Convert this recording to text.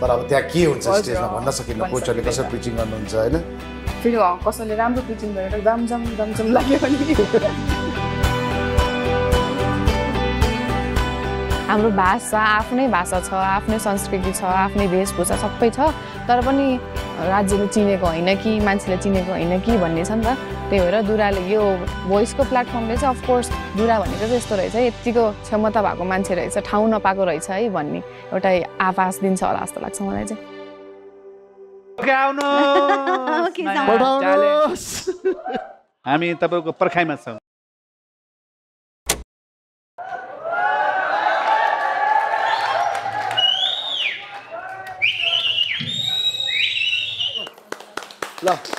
तर अब त्यहाँ के हुन्छ स्टेजमा भन्न सकिन्न कोचहरूले कसरी पिचिङ गर्नुहुन्छ होइन फेरि कसैले राम्रो पिचिङ गरेर दमजम लाग्यो भने हाम्रो भाषा आफ्नै भाषा छ आफ्नै संस्कृति छ आफ्नै वेशभूषा सबै छ तर पनि राज्यले चिनेको होइन कि मान्छेले चिनेको होइन कि भन्ने छ नि त त्यही भएर दुराले यो भोइसको प्लेटफर्मले चाहिँ अफकोर्स दुरा भनेको चाहिँ यस्तो रहेछ यतिको क्षमता भएको मान्छे रहेछ ठाउँ नपाएको रहेछ है भन्ने एउटा आभास दिन्छ होला जस्तो लाग्छ मलाई चाहिँ हामी तपाईँको पर्खाइमा छौँ ल